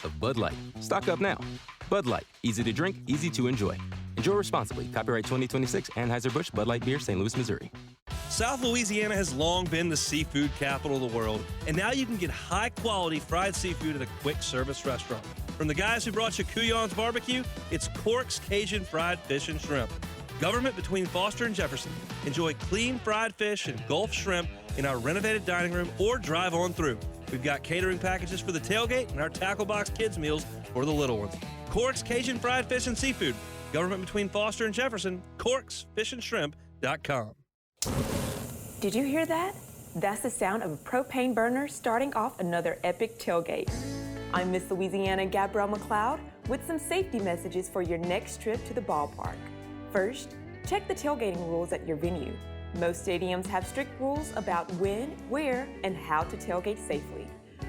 of Bud Light. Stock up now. Bud Light. Easy to drink, easy to enjoy. Enjoy responsibly. Copyright 2026 Anheuser-Busch Bud Light Beer, St. Louis, Missouri. South Louisiana has long been the seafood capital of the world, and now you can get high-quality fried seafood at a quick-service restaurant. From the guys who brought you Couillon's Barbecue, it's Cork's Cajun Fried Fish and Shrimp. Government between Foster and Jefferson. Enjoy clean fried fish and Gulf shrimp in our renovated dining room or drive on through. We've got catering packages for the tailgate and our tackle box kids meals for the little ones. Cork's Cajun Fried Fish and Seafood. Government between Foster and Jefferson. CorksFishandShrimp.com. Did you hear that? That's the sound of a propane burner starting off another epic tailgate. I'm Miss Louisiana Gabrielle McLeod with some safety messages for your next trip to the ballpark. First, check the tailgating rules at your venue. Most stadiums have strict rules about when, where, and how to tailgate safely.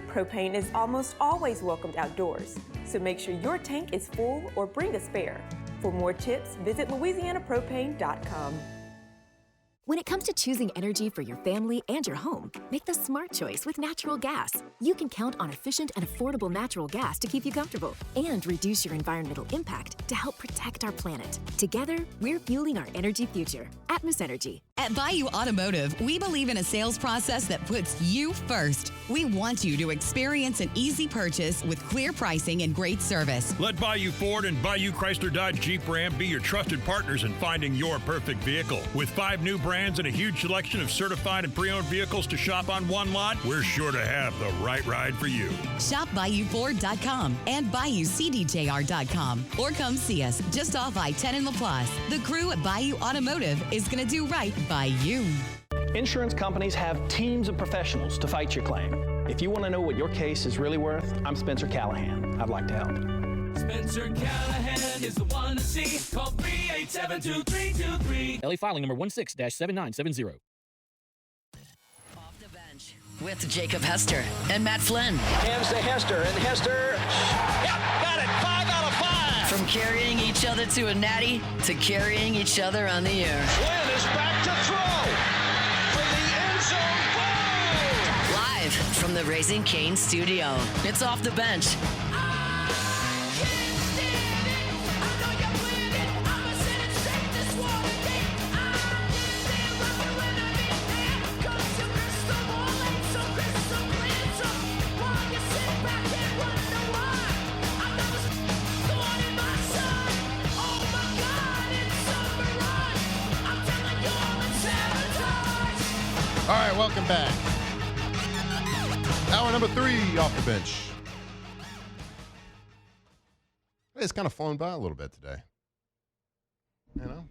Propane is almost always welcomed outdoors, so make sure your tank is full or bring a spare. For more tips, visit LouisianaPropane.com. When it comes to choosing energy for your family and your home, make the smart choice with natural gas. You can count on efficient and affordable natural gas to keep you comfortable and reduce your environmental impact to help protect our planet. Together, we're fueling our energy future. Atmos Energy. At Bayou Automotive, we believe in a sales process that puts you first. We want you to experience an easy purchase with clear pricing and great service. Let Bayou Ford and Bayou Chrysler Dodge Jeep Ram be your trusted partners in finding your perfect vehicle. With 5 new brands and a huge selection of certified and pre-owned vehicles to shop on one lot, we're sure to have the right ride for you. Shop BayouFord.com and BayouCDJR.com or come see us just off I-10 in LaPlace. The crew at Bayou Automotive is going to do right by you. Insurance companies have teams of professionals to fight your claim. If you want to know what your case is really worth, I'm Spencer Callahan. I'd like to help. Spencer Callahan is the one to see. Call 387-2323. LA filing number 16-7970. Off the bench with Jacob Hester and Matt Flynn. Hands to Hester, and Hester, yep, got it, 5 out of 5. From carrying each other to a natty to carrying each other on the air. Flynn is back to throw for the end zone goal. Live from the Raising Cane studio, it's Off the Bench. All right, welcome back. Hour number 3 off the bench. It's kind of flown by a little bit today.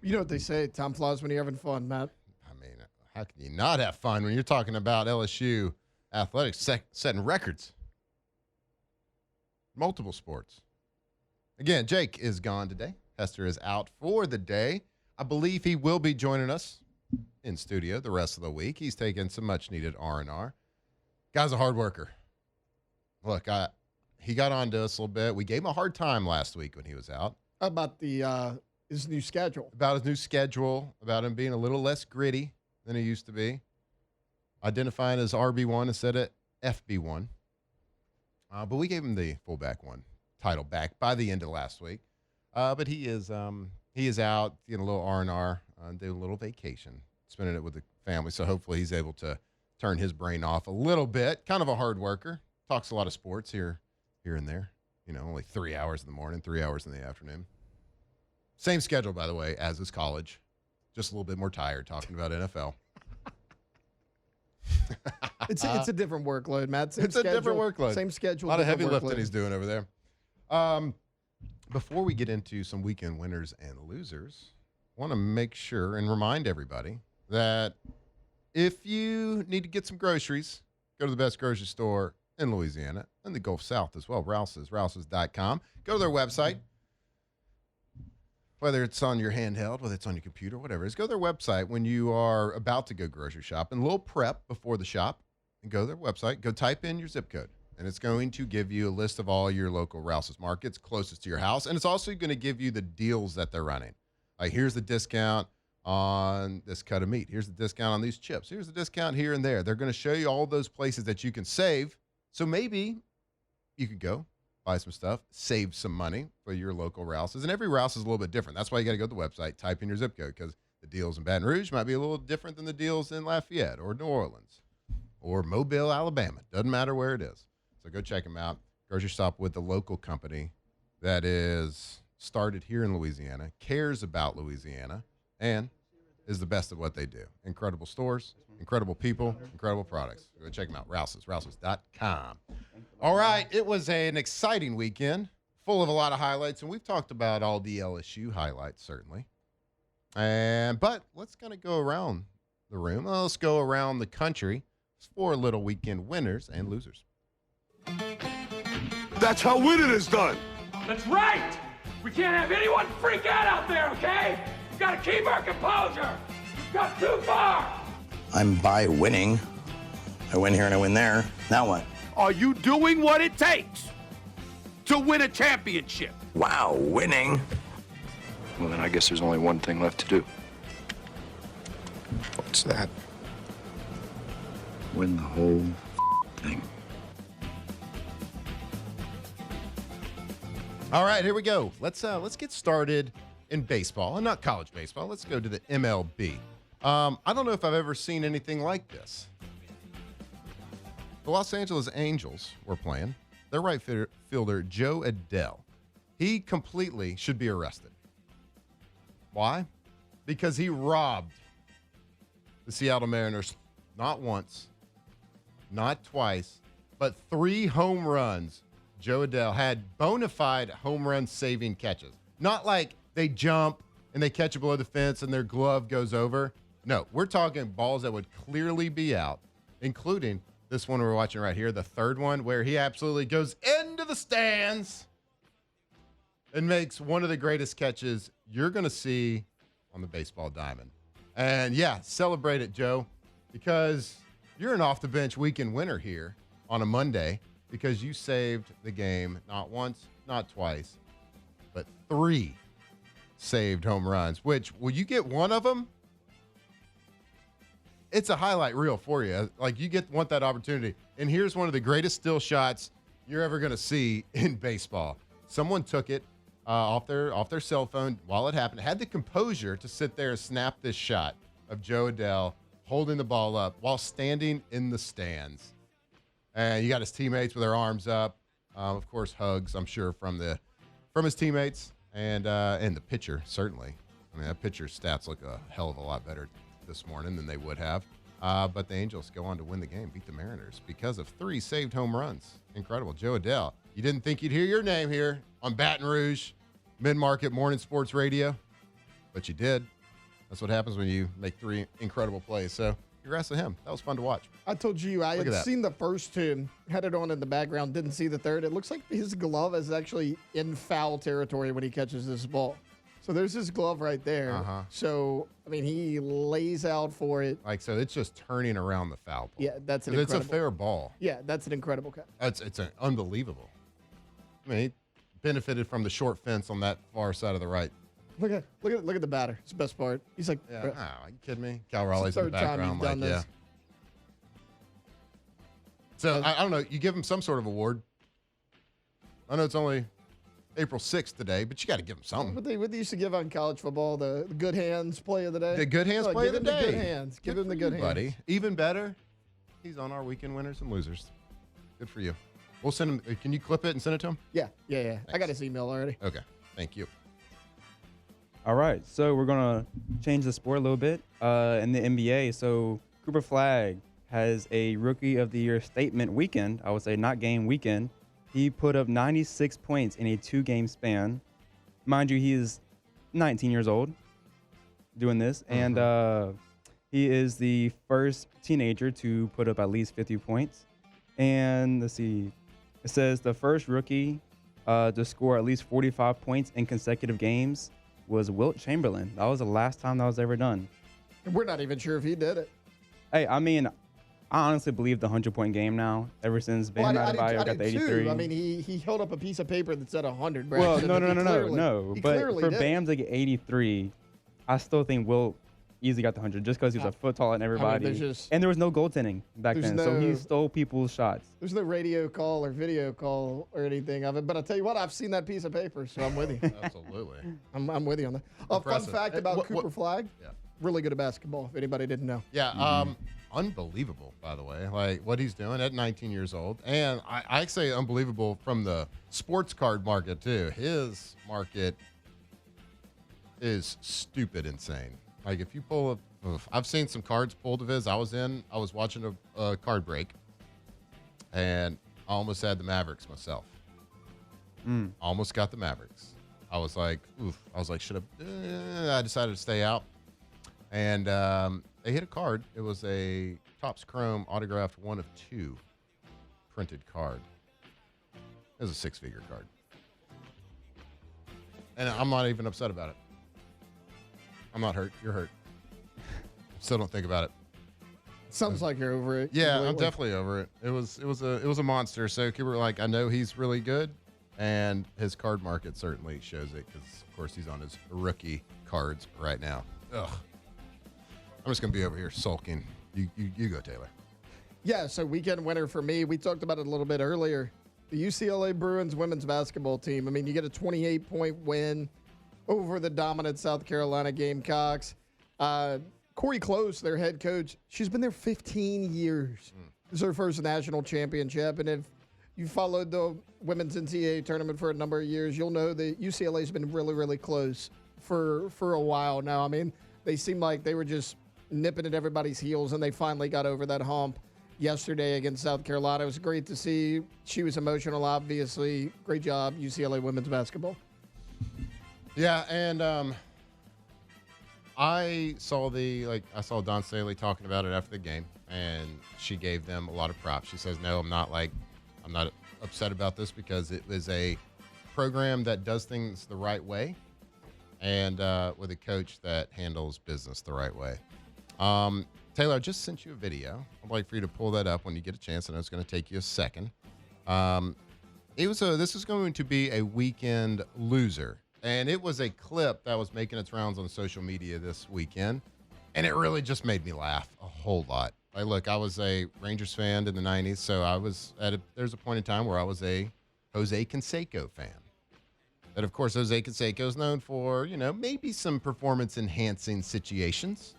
You know what they say, time flies when you're having fun, Matt. I mean, how can you not have fun when you're talking about LSU athletics setting records? Multiple sports. Again, Jake is gone today. Hester is out for the day. I believe he will be joining us in studio the rest of the week. He's taking some much-needed R&R. Guy's a hard worker. Look, he got on to us a little bit. We gave him a hard time last week when he was out. About his new schedule. About his new schedule, about him being a little less gritty than he used to be. Identifying as RB1 instead of FB1. But we gave him the fullback one title back by the end of last week. But he is out, getting a little R&R, doing a little vacation, spending it with the family. So hopefully he's able to turn his brain off a little bit. Kind of a hard worker. Talks a lot of sports here and there. Only 3 hours in the morning, 3 hours in the afternoon. Same schedule, by the way, as his college. Just a little bit more tired talking about NFL. It's a different workload, Matt. Same it's schedule, a different workload. Same schedule. A lot of heavy workload. lifting he's doing over there. Before we get into some weekend winners and losers, I want to make sure and remind everybody that if you need to get some groceries, go to the best grocery store in Louisiana and the Gulf South as well, Rouses.com. Go to their website, whether it's on your handheld, whether it's on your computer, whatever it is. Go to their website when you are about to go grocery shopping. A little prep before the shop, and go to their website. Go type in your zip code, and it's going to give you a list of all your local Rouses markets closest to your house, and it's also going to give you the deals that they're running. Like, here's the discount on this cut of meat. Here's the discount on these chips. Here's the discount here and there. They're going to show you all those places that you can save. So maybe you could go buy some stuff, save some money for your local Rouse's. And every Rouse is a little bit different. That's why you got to go to the website, type in your zip code, because the deals in Baton Rouge might be a little different than the deals in Lafayette or New Orleans or Mobile, Alabama. Doesn't matter where it is. So go check them out. Grocery shop with the local company that is started here in Louisiana, cares about Louisiana, and is the best at what they do. Incredible stores, incredible people, incredible products. Go check them out. Rouses.com. All right, it was an exciting weekend, full of a lot of highlights, and we've talked about all the LSU highlights, certainly. But let's kind of go around the room. Let's go around the country for little weekend winners and losers. That's how winning is done. That's right. We can't have anyone freak out there, okay? We've got to keep our composure. We've got too far. I'm by winning. I win here and I win there. Now what? Are you doing what it takes to win a championship? Wow, winning. Well, then I guess there's only one thing left to do. What's that? Win the whole thing. All right, here we go. Let's get started in baseball, and not college baseball. Let's go to the MLB. I don't know if I've ever seen anything like this. The Los Angeles Angels were playing. Their right fielder, Joe Adele, he completely should be arrested. Why? Because he robbed the Seattle Mariners not once, not twice, but 3 home runs. Joe Adele had bona fide home run saving catches. Not like they jump and they catch it below the fence and their glove goes over. No, we're talking balls that would clearly be out, including this one we're watching right here, the third one, where he absolutely goes into the stands and makes one of the greatest catches you're going to see on the baseball diamond. And yeah, celebrate it, Joe, because you're an off-the-bench weekend winner here on a Monday because you saved the game not once, not twice, but 3 saved home runs, which, will you get one of them? It's a highlight reel for you. Like, you want that opportunity. And here's one of the greatest still shots you're ever going to see in baseball. Someone took it off their cell phone while it happened, had the composure to sit there and snap this shot of Joe Adele holding the ball up while standing in the stands. And you got his teammates with their arms up. Of course, hugs, I'm sure, from his teammates and the pitcher, certainly. I mean, that pitcher's stats look a hell of a lot better this morning than they would have. But the Angels go on to win the game, beat the Mariners because of 3 saved home runs. Incredible. Joe Adele. You didn't think you'd hear your name here on Baton Rouge, Mid-Market Morning Sports Radio, but you did. That's what happens when you make 3 incredible plays. So congrats to him. That was fun to watch. I told you I had seen the first 2, had it on in the background, didn't see the third. It looks like his glove is actually in foul territory when he catches this ball. So there's his glove right there. Uh-huh. So, I mean, he lays out for it. Like, so it's just turning around the foul ball. Yeah, that's an incredible. It's a fair ball. Yeah, that's an incredible catch. It's an unbelievable. I mean, he benefited from the short fence on that far side of the right. Look at the batter. It's the best part. He's like, yeah, are you kidding me? Cal Raleigh's in the background, like, yeah. So I don't know. You give him some sort of award. I know it's only April 6th today, but you got to give him something. What they used to give on college football, the good hands play of the day. The good hands play of the day. Give him the good hands. Give him the good hands, buddy. Even better, he's on our weekend winners and losers. Good for you. We'll send him. Can you clip it and send it to him? Yeah. Thanks. I got his email already. Okay. Thank you. All right, so we're going to change the sport a little bit in the NBA. So Cooper Flagg has a Rookie of the Year statement weekend. I would say not game weekend. He put up 96 points in a 2-game span. Mind you, he is 19 years old doing this. Mm-hmm. And he is the first teenager to put up at least 50 points. And let's see, it says the first rookie to score at least 45 points in consecutive games was Wilt Chamberlain. That was the last time that was ever done. And we're not even sure if he did it. Hey, I mean, I honestly believe the 100-point game now, ever since Bam Adebayo got the 83. Too. I mean, he held up a piece of paper that said 100. Well, no. But for Bam to get 83, I still think Wilt easily got the 100 just because he was a foot taller than everybody. And there was no goaltending back then, so he stole people's shots. There's no radio call or video call or anything of it. But I'll tell you what, I've seen that piece of paper, so I'm with you. Absolutely. I'm with you on that. A fun fact about Cooper Flagg. Yeah. Really good at basketball, if anybody didn't know. Yeah, unbelievable, by the way, like what he's doing at 19 years old. And I say unbelievable from the sports card market, too. His market is stupid insane. Like if you pull up, I've seen some cards pulled of his. I was watching a card break, and I almost had the Mavericks myself. Almost got the Mavericks. I was like, should have? I decided to stay out. And they hit a card. It was a Topps Chrome autographed 1 of 2 printed card. It was a 6-figure card. And I'm not even upset about it. I'm not hurt. You're hurt. Still don't think about it. Sounds like you're over it. Yeah, I'm definitely over it. It was a monster. So Cooper, like, I know he's really good, and his card market certainly shows it because, of course, he's on his rookie cards right now. Ugh. I'm just gonna be over here sulking. You go, Taylor. Yeah. So weekend winner for me. We talked about it a little bit earlier. The UCLA Bruins women's basketball team. I mean, you get a 28-point win over the dominant South Carolina Gamecocks. Corey Close, their head coach, she's been there 15 years. This is her first national championship. And if you followed the women's NCAA tournament for a number of years, you'll know that UCLA's been really, really close for a while now. I mean, they seemed like they were just nipping at everybody's heels, and they finally got over that hump yesterday against South Carolina. It was great to see. She was emotional, obviously. Great job, UCLA women's basketball. Yeah, and I saw Don Staley talking about it after the game, and she gave them a lot of props. She says, "No, I'm not upset about this because it was a program that does things the right way, and with a coach that handles business the right way." Taylor, I just sent you a video. I'd like for you to pull that up when you get a chance. I know it's going to take you a second. This is going to be a weekend loser. And it was a clip that was making its rounds on social media this weekend. And it really just made me laugh a whole lot. Like, look, I was a Rangers fan in the 90s. So there's a point in time where I was a Jose Canseco fan. That, of course, Jose Canseco is known for, maybe some performance-enhancing situations.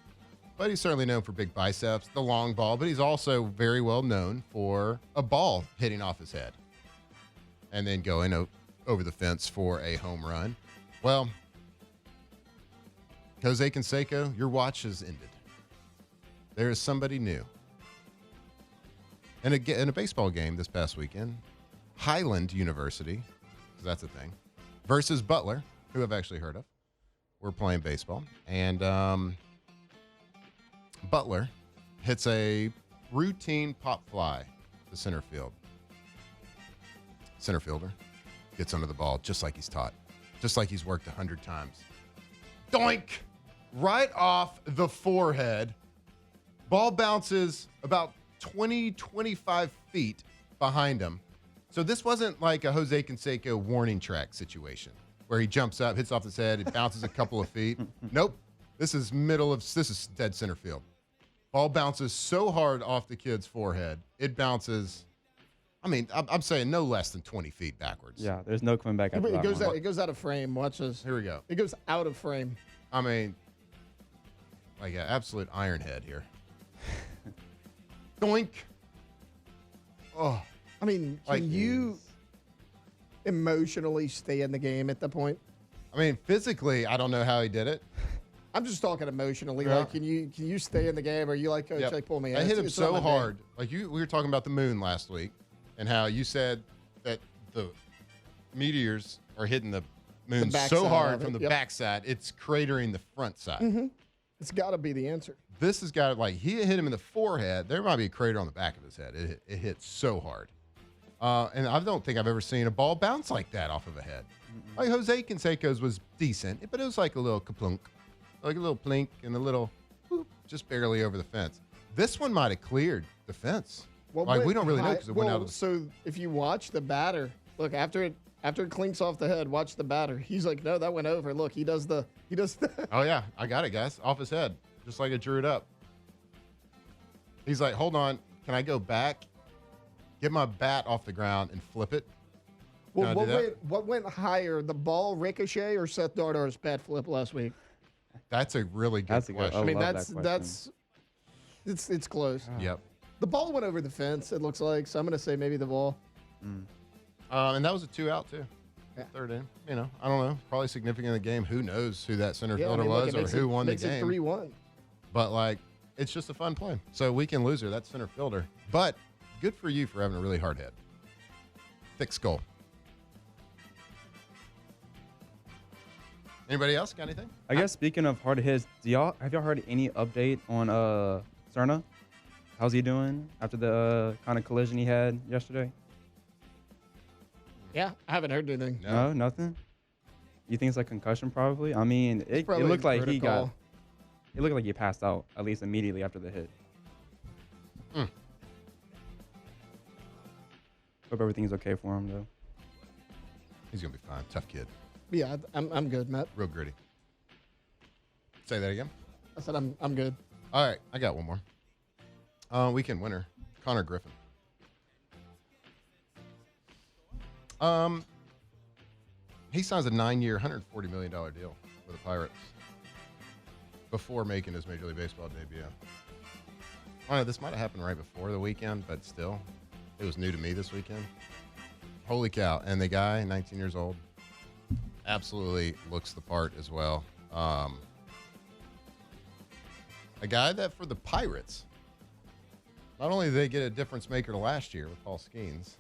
But he's certainly known for big biceps, the long ball. But he's also very well known for a ball hitting off his head and then going over the fence for a home run. Well, Jose Canseco, your watch has ended. There is somebody new. In a baseball game this past weekend, Highland University, because that's a thing, versus Butler, who I've actually heard of. We're playing baseball. And Butler hits a routine pop fly to center field. Center fielder gets under the ball just like he's taught, just like he's worked 100 times. Doink! Right off the forehead. Ball bounces about 20, 25 feet behind him. So this wasn't like a Jose Canseco warning track situation where he jumps up, hits off his head, it bounces a couple of feet. Nope. This is dead center field. Ball bounces so hard off the kid's forehead, it bounces, I'm saying no less than 20 feet backwards. Yeah, there's no coming back after that. It goes out of frame. Watch this. Here we go. It goes out of frame. Like an absolute iron head here. Doink. Oh. Can you emotionally stay in the game at that point? Physically, I don't know how he did it. I'm just talking emotionally. Yeah. Like, can you stay in the game? Or are you like, Coach, like, pull me in? I hit him so hard. Like we were talking about the moon last week and how you said that the meteors are hitting the moon so hard from the backside, it's cratering the front side. Mm-hmm. It's got to be the answer. This has got to, he hit him in the forehead. There might be a crater on the back of his head. It hit so hard. And I don't think I've ever seen a ball bounce like that off of a head. Mm-mm. Like Jose Canseco's was decent, but it was like a little kaplunk, like a little plink and a little whoop, just barely over the fence. This one might have cleared the fence. Well, we don't really know because it went out. So if you watch the batter, look, after it clinks off the head, watch the batter. He's like, no, that went over. Look, he does the. Oh yeah, I got it, guys. Off his head. just like it drew it up. He's like, hold on, can I go back, get my bat off the ground, and flip it? Well, what went higher, the ball ricochet or Seth Dardar's bat flip last week? That's a really good question. I mean, that's it's close. Yep. The ball went over the fence, it looks like, so I'm going to say maybe the ball. And that was a 2-out, too. Yeah. Third inning. You know, I don't know. Probably significant in the game. Who knows who that center fielder was or who won the game. Makes it 3-1. But, like, it's just a fun play. So, weekend loser, that's center fielder. But good for you for having a really hard head. Thick skull. Anybody else got anything? I guess speaking of hard hits, have y'all heard any update on Cerna? How's he doing after the kind of collision he had yesterday? Yeah, I haven't heard anything. No, nothing. You think it's a concussion? Probably. I mean, it looked like he got. It looked like he passed out at least immediately after the hit. Hope everything's okay for him though. He's gonna be fine. Tough kid. Yeah, I'm good, Matt. Real gritty. Say that again. I said I'm good. All right, I got one more. Weekend winner, Connor Griffin. He signs a 9-year, $140 million deal with the Pirates before making his Major League Baseball debut. I don't know, this might have happened right before the weekend, but still, it was new to me this weekend. Holy cow. And the guy, 19 years old, absolutely looks the part as well. A guy that for the Pirates, not only did they get a difference maker last year with Paul Skeens,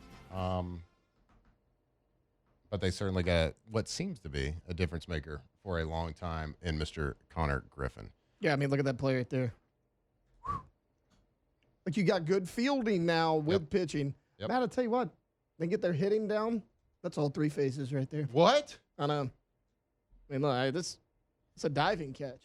but they certainly got what seems to be a difference maker for a long time in Mr. Connor Griffin. Yeah, I mean, look at that play right there. Like, you got good fielding now with pitching. Yep. Matt, I'll tell you what, they get their hitting down. That's all three phases right there. What? I know. I mean, look, it's a diving catch.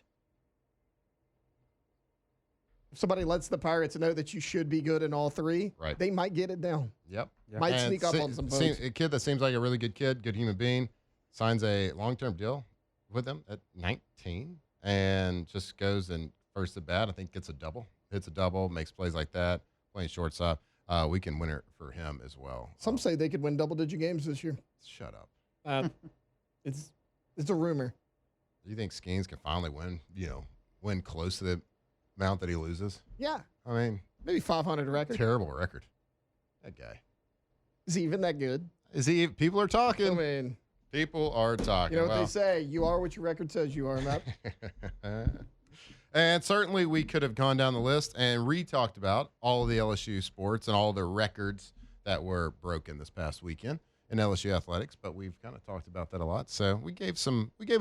If somebody lets the Pirates know that you should be good in all three, right, they might get it down. Yep. Might sneak up on some folks. A kid that seems like a really good kid, good human being, signs a long-term deal with them at 19 and just goes and first at bat, I think gets a double, hits a double, makes plays like that, playing shortstop. Weekend winner for him as well. Some say they could win double-digit games this year. Shut up. It's a rumor. Do you think Skeens can finally win close to the amount that he loses? Yeah. I mean, maybe 500 record. Terrible record. That guy. Is he even that good? Is he? People are talking. I mean, people are talking. You know what they say? You are what your record says you are, Matt. And certainly we could have gone down the list and re-talked about all of the LSU sports and all the records that were broken this past weekend in LSU athletics, but we've kind of talked about that a lot. So we gave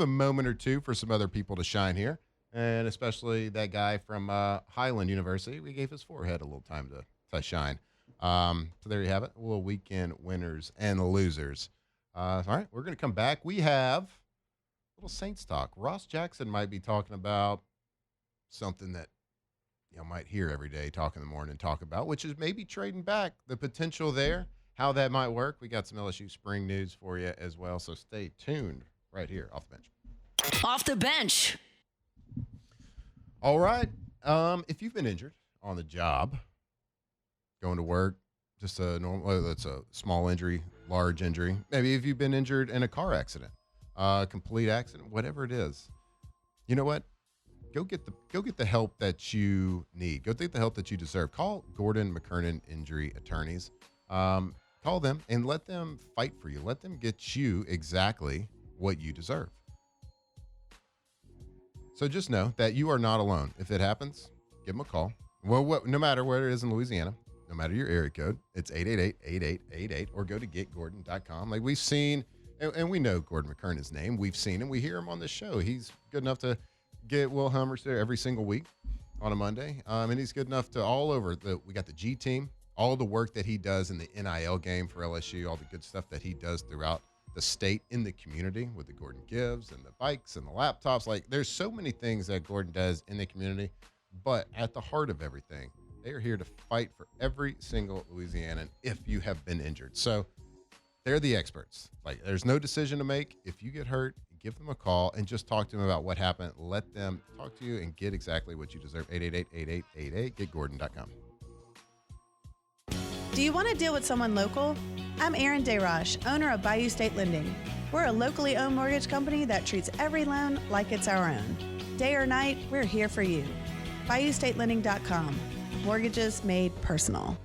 a moment or two for some other people to shine here, and especially that guy from Highland University. We gave his forehead a little time to shine. So there you have it. Little weekend winners and losers. All right, we're going to come back. We have a little Saints talk. Ross Jackson might be talking about something that you might hear every day, talk in the morning, talk about, which is maybe trading back, the potential there, how that might work. We got some LSU spring news for you as well, so stay tuned right here off the bench. Off the bench. All right. If you've been injured on the job, going to work, just a normal, whether it's a small injury, large injury, maybe if you've been injured in a car accident, complete accident, whatever it is, you know what? Go get the help that you need. Go get the help that you deserve. Call Gordon McKernan Injury Attorneys. Call them and let them fight for you. Let them get you exactly what you deserve. So just know that you are not alone. If it happens, give them a call. Well, no matter where it is in Louisiana, no matter your area code, it's 888-8888, or go to getgordon.com. Like we've seen, and we know Gordon McKernan's name. We've seen him. We hear him on the show. He's good enough to get Will Hummers there every single week on a Monday. And he's good enough to all over. We got the G team, all the work that he does in the NIL game for LSU, all the good stuff that he does throughout the state in the community with the Gordon Gives and the bikes and the laptops. Like there's so many things that Gordon does in the community, but at the heart of everything, they are here to fight for every single Louisianan if you have been injured. So they're the experts. Like there's no decision to make. If you get hurt, give them a call and just talk to them about what happened. Let them talk to you and get exactly what you deserve. 888-8888, getgordon.com. Do you want to deal with someone local? I'm Erin Dayrosh, owner of Bayou State Lending. We're a locally owned mortgage company that treats every loan like it's our own. Day or night, we're here for you. BayouStateLending.com. Mortgages made personal.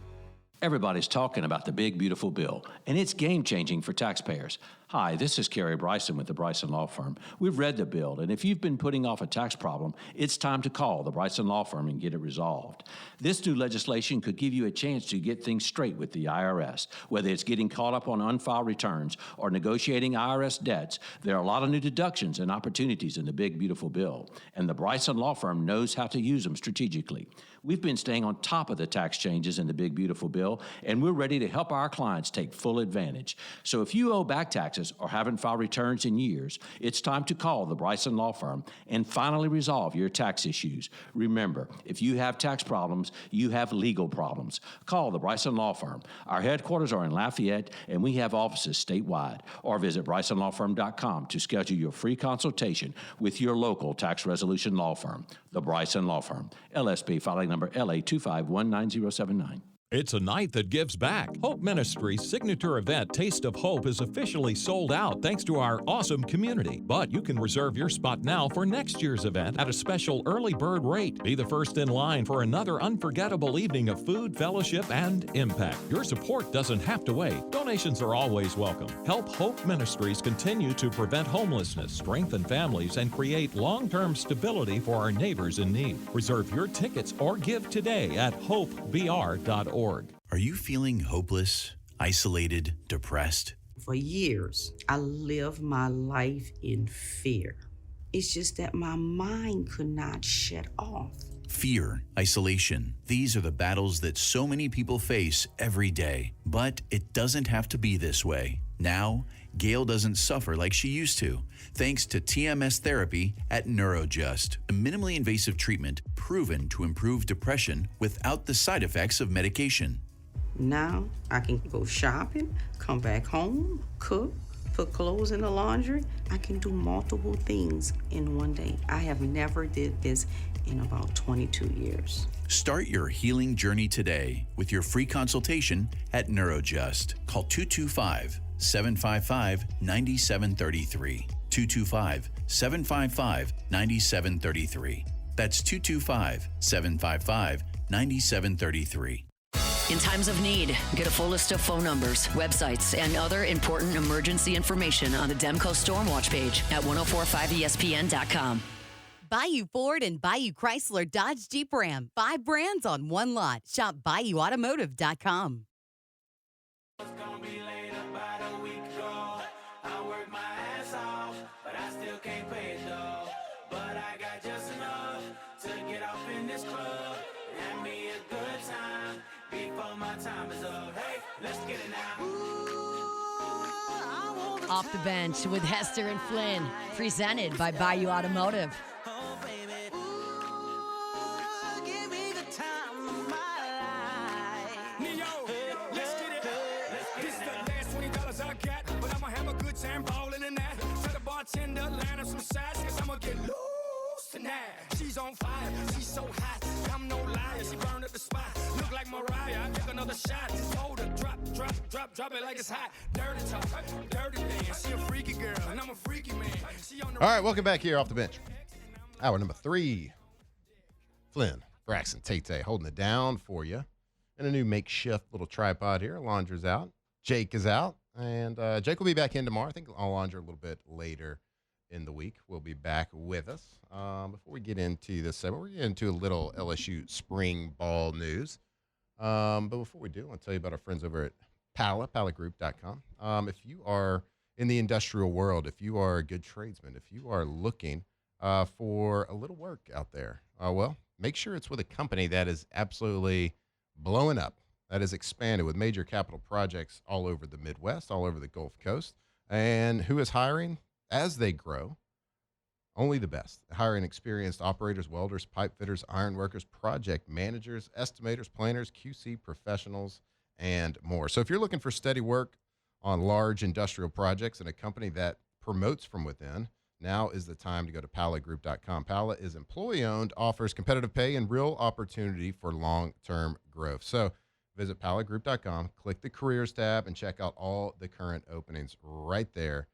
Everybody's talking about the big, beautiful bill, and it's game-changing for taxpayers. Hi, this is Kerry Bryson with the Bryson Law Firm. We've read the bill, and if you've been putting off a tax problem, it's time to call the Bryson Law Firm and get it resolved. This new legislation could give you a chance to get things straight with the IRS. Whether it's getting caught up on unfiled returns or negotiating IRS debts, there are a lot of new deductions and opportunities in the big, beautiful bill, and the Bryson Law Firm knows how to use them strategically. We've been staying on top of the tax changes in the big, beautiful bill, and we're ready to help our clients take full advantage. So if you owe back taxes or haven't filed returns in years, it's time to call the Bryson Law Firm and finally resolve your tax issues. Remember, if you have tax problems, you have legal problems. Call the Bryson Law Firm. Our headquarters are in Lafayette, and we have offices statewide. Or visit BrysonLawFirm.com to schedule your free consultation with your local tax resolution law firm. The Bryson Law Firm, LSP filing number LA2519079. It's a night that gives back. Hope Ministries' signature event, Taste of Hope, is officially sold out thanks to our awesome community. But you can reserve your spot now for next year's event at a special early bird rate. Be the first in line for another unforgettable evening of food, fellowship, and impact. Your support doesn't have to wait. Donations are always welcome. Help Hope Ministries continue to prevent homelessness, strengthen families, and create long-term stability for our neighbors in need. Reserve your tickets or give today at hopebr.org. Are you feeling hopeless, isolated, depressed? For years, I lived my life in fear. It's just that my mind could not shut off. Fear, isolation, these are the battles that so many people face every day. But it doesn't have to be this way. Now, Gail doesn't suffer like she used to, thanks to TMS therapy at NeuroJust, a minimally invasive treatment proven to improve depression without the side effects of medication. Now, I can go shopping, come back home, cook, put clothes in the laundry. I can do multiple things in one day. I have never did this in about 22 years. Start your healing journey today with your free consultation at NeuroJust. Call 225-755-9733. 225-755-9733. That's 225-755-9733. In times of need, get a full list of phone numbers, websites, and other important emergency information on the Demco Stormwatch page at 1045ESPN.com. Bayou Ford and Bayou Chrysler Dodge Jeep Ram. 5 brands on one lot. Shop BayouAutomotive.com. Off the Bench with Hester and Flynn, presented by Bayou Automotive. She's on fire, she's so hot. I'm no liar, she burned up the spot. Look like Mariah, I took another shot. Hold her, drop it like it's hot. Dirty talk, dirty dance. She a freaky girl, and I'm a freaky man. All right, welcome back here off the bench. Hour number 3. Flynn, Braxton, Tay holding it down for you. And a new makeshift little tripod here. Alondra's out. Jake is out. And Jake will be back in tomorrow. I think Alondra a little bit later in the week will be back with us. Before we get into this segment, we're getting into a little LSU spring ball news. But before we do, I'll tell you about our friends over at palletgroup.com. If you are in the industrial world, if you are a good tradesman, if you are looking for a little work out there, well, make sure it's with a company that is absolutely blowing up, that is expanded with major capital projects all over the Midwest, all over the Gulf Coast, and who is hiring as they grow. Only the best. Hiring experienced operators, welders, pipe fitters, iron workers, project managers, estimators, planners, QC professionals, and more. So if you're looking for steady work on large industrial projects and a company that promotes from within, Now is the time to go to PalaGroup.com. Pala is employee-owned, offers competitive pay and real opportunity for long-term growth. So visit PalaGroup.com, click the Careers tab, and check out all the current openings right there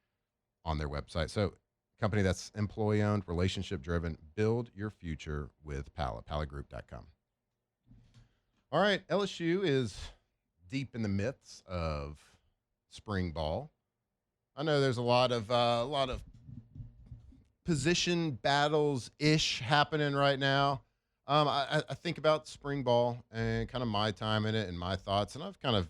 on their website. So company that's employee-owned, relationship-driven. Build your future with Pala, PalaGroup.com. All right, LSU is deep in the midst of spring ball. I know there's a lot of position battles-ish happening right now. I think about spring ball and kind of my time in it and my thoughts, and I've kind of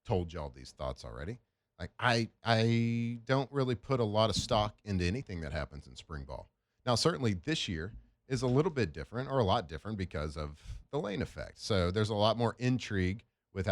told y'all these thoughts already. Like I don't really put a lot of stock into anything that happens in spring ball. Now, certainly this year is a little bit different, or a lot different, because of the Lane effect. So there's a lot more intrigue with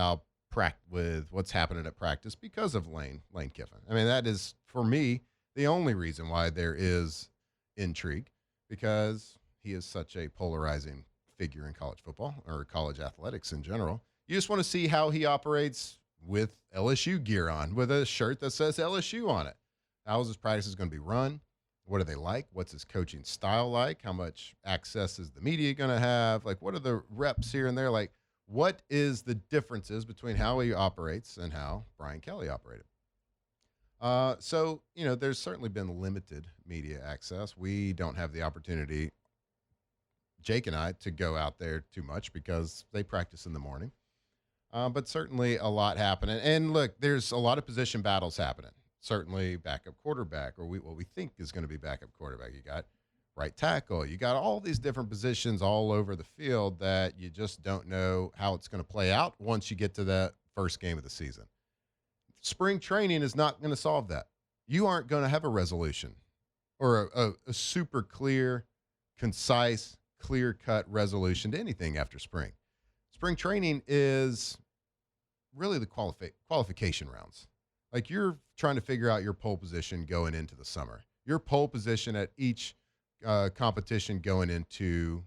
what's happening at practice because of Lane Kiffin. I mean, that is, for me, the only reason why there is intrigue, because he is such a polarizing figure in college football, or college athletics in general. You just want to see how he operates with LSU gear on, with a shirt that says LSU on it. How is his practices going to be run? What are they like? What's his coaching style like? How much access is the media going to have? Like, what are the reps here and there? Like, what is the differences between how he operates and how Brian Kelly operated? So, there's certainly been limited media access. We don't have the opportunity, Jake and I, to go out there too much because they practice in the morning. But certainly a lot happening. And look, there's a lot of position battles happening. Certainly backup quarterback, or what we think is going to be backup quarterback. You got right tackle. You got all these different positions all over the field that you just don't know how it's going to play out once you get to that first game of the season. Spring training is not going to solve that. You aren't going to have a resolution or a super clear, concise, clear-cut resolution to anything after spring. Spring training is really the qualification rounds. Like, you're trying to figure out your pole position going into the summer, your pole position at each competition going into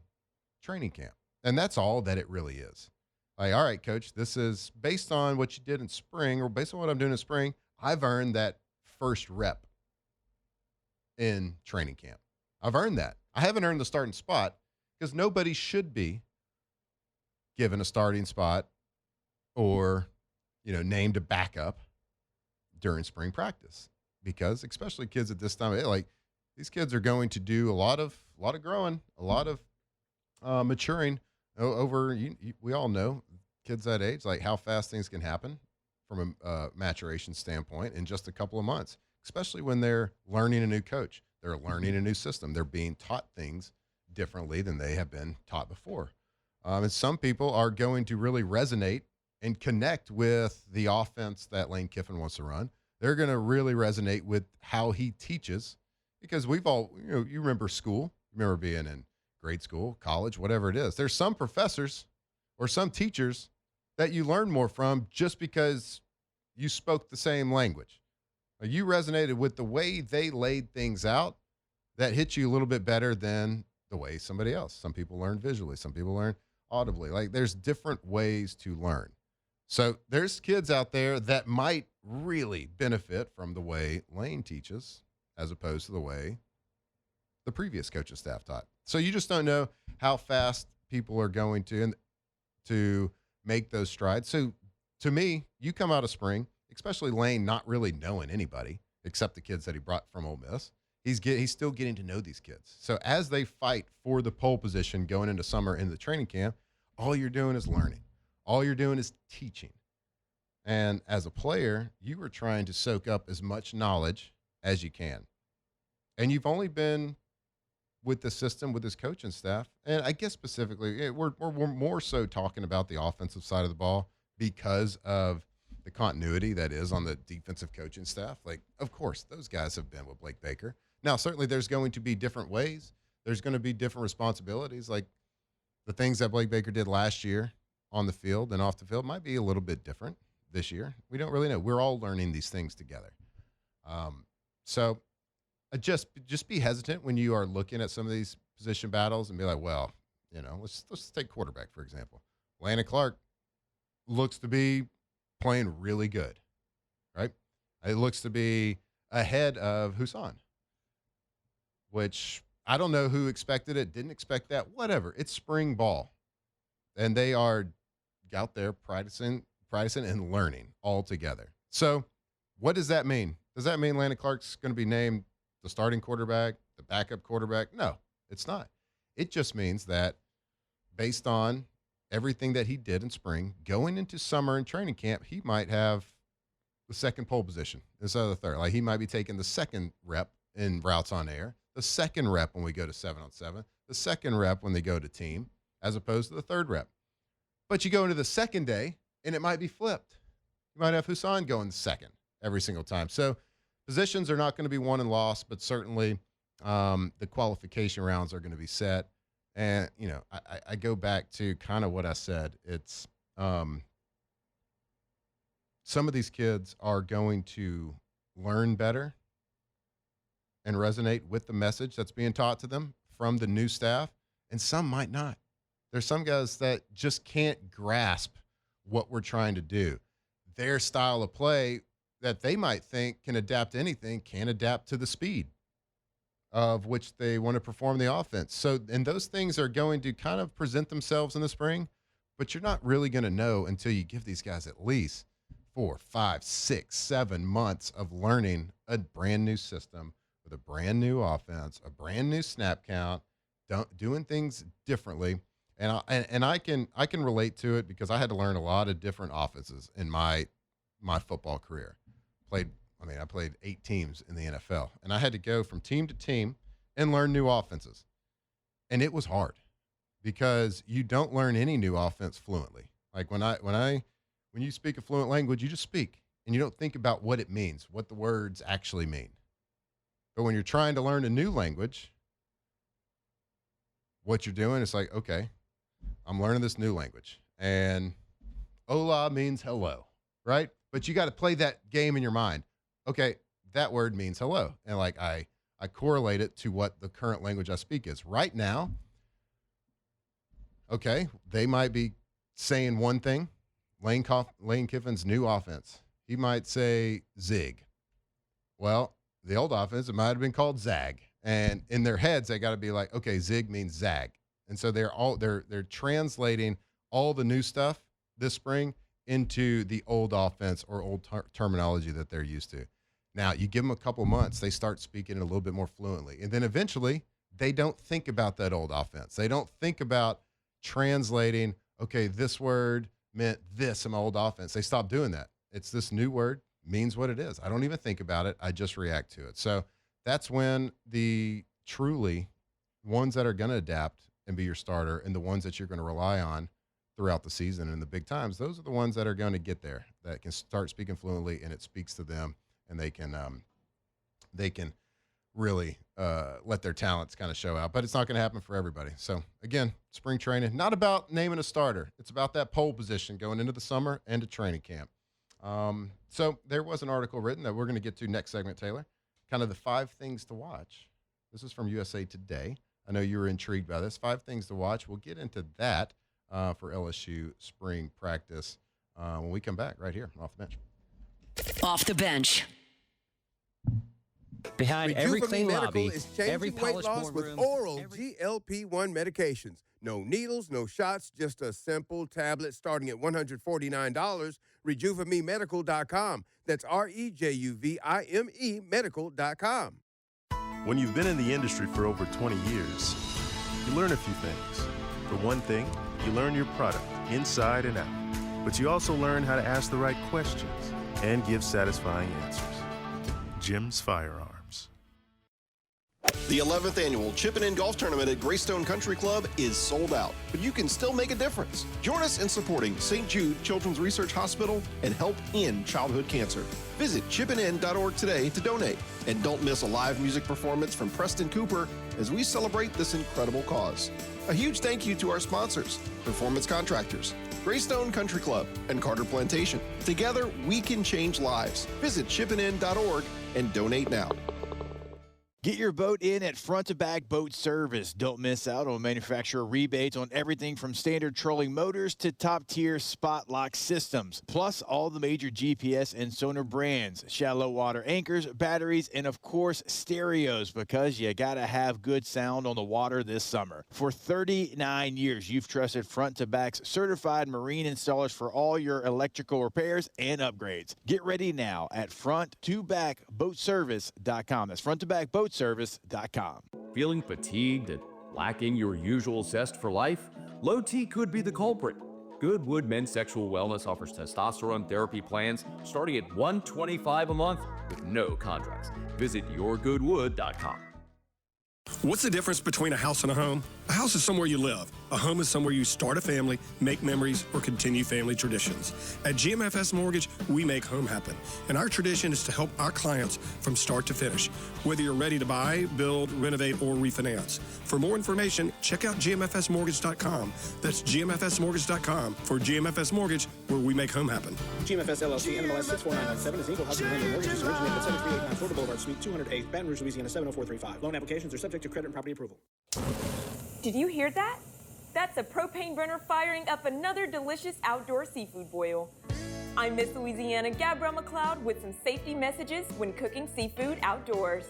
training camp. And that's all that it really is. Like, all right, coach, this is based on what you did in spring, or based on what I'm doing in spring, I've earned that first rep in training camp. I've earned that. I haven't earned the starting spot, because nobody should be given a starting spot or, named a backup during spring practice, because especially kids at this time, like, these kids are going to do a lot of growing, a lot of maturing over. We all know kids that age, like, how fast things can happen from a maturation standpoint in just a couple of months, especially when they're learning a new coach, they're learning a new system, they're being taught things differently than they have been taught before. And some people are going to really resonate and connect with the offense that Lane Kiffin wants to run. They're going to really resonate with how he teaches, because we've all, you remember school, remember being in grade school, college, whatever it is. There's some professors or some teachers that you learn more from just because you spoke the same language. You resonated with the way they laid things out that hit you a little bit better than the way somebody else. Some people learn visually, some people learn audibly. Like, there's different ways to learn. So there's kids out there that might really benefit from the way Lane teaches as opposed to the way the previous coaching staff taught. So you just don't know how fast people are going to make those strides. So to me, you come out of spring, especially Lane not really knowing anybody except the kids that he brought from Ole Miss. He's still getting to know these kids. So as they fight for the pole position going into summer, into the training camp, all you're doing is learning. All you're doing is teaching. And as a player, you are trying to soak up as much knowledge as you can. And you've only been with the system, with his coaching staff. And I guess specifically, we're more so talking about the offensive side of the ball because of the continuity that is on the defensive coaching staff. Like, of course, those guys have been with Blake Baker. Now, certainly there's going to be different ways. There's going to be different responsibilities. Like, the things that Blake Baker did last year on the field and off the field might be a little bit different this year. We don't really know. We're all learning these things together. So just be hesitant when you are looking at some of these position battles and be like, well, let's take quarterback, for example. Landon Clark looks to be playing really good, right? It looks to be ahead of Husan. which I don't know who expected it, didn't expect that, whatever. It's spring ball. And they are out there practicing and learning all together. So what does that mean? Does that mean Landon Clark's going to be named the starting quarterback, the backup quarterback? No, it's not. It just means that based on everything that he did in spring, going into summer and training camp, he might have the second pole position instead of the third. Like he might be taking the second rep in routes on air, the second rep when we go to 7-on-7, the second rep when they go to team, as opposed to the third rep. But you go into the second day, and it might be flipped. You might have Hussein going second every single time. So positions are not going to be won and lost, but certainly the qualification rounds are going to be set. And, you know, I go back to kind of what I said. It's some of these kids are going to learn better and resonate with the message that's being taught to them from the new staff, and some might not. There's some guys that just can't grasp what we're trying to do. Their style of play that they might think can adapt to anything can adapt to the speed of which they want to perform the offense. So, and those things are going to kind of present themselves in the spring, but you're not really going to know until you give these guys at least 4, 5, 6, 7 months of learning a brand new system with a brand new offense, a brand new snap count, doing things differently. And I can relate to it because I had to learn a lot of different offenses in my football career. I played 8 teams in the NFL, and I had to go from team to team and learn new offenses. And it was hard because you don't learn any new offense fluently. Like when you speak a fluent language, you just speak and you don't think about what it means, what the words actually mean. But when you're trying to learn a new language, what you're doing is like, okay, I'm learning this new language, and hola means hello, right? But you got to play that game in your mind. Okay, that word means hello. And like I correlate it to what the current language I speak is. Right now, okay, they might be saying one thing. Lane Kiffin's new offense, he might say zig. Well, the old offense, it might have been called zag. And in their heads, they got to be like, okay, zig means zag. And so they're translating all the new stuff this spring into the old offense or old terminology that they're used to. Now, you give them a couple months, they start speaking it a little bit more fluently. And then eventually, they don't think about that old offense. They don't think about translating, okay, this word meant this in my old offense. They stop doing that. It's this new word, means what it is. I don't even think about it. I just react to it. So that's when the truly ones that are going to adapt and be your starter and the ones that you're going to rely on throughout the season and the big times, those are the ones that are going to get there, that can start speaking fluently and it speaks to them, and they can really let their talents kind of show out. But it's not going to happen for everybody. So again, spring training, not about naming a starter. It's about that pole position going into the summer and to training camp. So there was an article written that we're going to get to next segment, Taylor, kind of the 5 things to watch. This is from USA Today. I know you were intrigued by this. 5 things to watch. We'll get into that for LSU spring practice when we come back right here off the bench. Off the bench. Behind every clean lobby, is every changing weight polished loss with boardroom, oral GLP-1 medications. No needles, no shots, just a simple tablet starting at $149. RejuveMeMedical.com. That's REJUVIME Medical.com. When you've been in the industry for over 20 years, you learn a few things. For one thing, you learn your product inside and out. But you also learn how to ask the right questions and give satisfying answers. Jim's Firearms. The 11th annual Chippin' In Golf Tournament at Greystone Country Club is sold out, but you can still make a difference. Join us in supporting St. Jude Children's Research Hospital and help end childhood cancer. Visit chippinin.org today to donate. And don't miss a live music performance from Preston Cooper as we celebrate this incredible cause. A huge thank you to our sponsors, Performance Contractors, Greystone Country Club, and Carter Plantation. Together, we can change lives. Visit chippinin.org and donate now. Get your boat in at Front to Back Boat Service. Don't miss out on manufacturer rebates on everything from standard trolling motors to top-tier spot lock systems. Plus, all the major GPS and sonar brands, shallow water anchors, batteries, and of course, stereos, because you gotta have good sound on the water this summer. For 39 years, you've trusted Front to Back's certified marine installers for all your electrical repairs and upgrades. Get ready now at fronttobackboatservice.com. That's fronttobackboatservice.com. Feeling fatigued and lacking your usual zest for life? Low T could be the culprit. Goodwood Men's Sexual Wellness offers testosterone therapy plans starting at $125 a month with no contracts. Visit yourgoodwood.com. What's the difference between a house and a home? A house is somewhere you live. A home is somewhere you start a family, make memories, or continue family traditions. At GMFS Mortgage, we make home happen. And our tradition is to help our clients from start to finish, whether you're ready to buy, build, renovate, or refinance. For more information, check out gmfsmortgage.com. That's gmfsmortgage.com. For GMFS Mortgage, where we make home happen. GMFS LLC, NMLS 64997 is equal housing lender. Mortgages originated at 7389 Florida Boulevard, Suite 208, Baton Rouge, Louisiana 70435. Loan applications are subject to credit and property approval. Did you hear that? That's a propane burner firing up another delicious outdoor seafood boil. I'm Miss Louisiana Gabrielle McLeod with some safety messages when cooking seafood outdoors.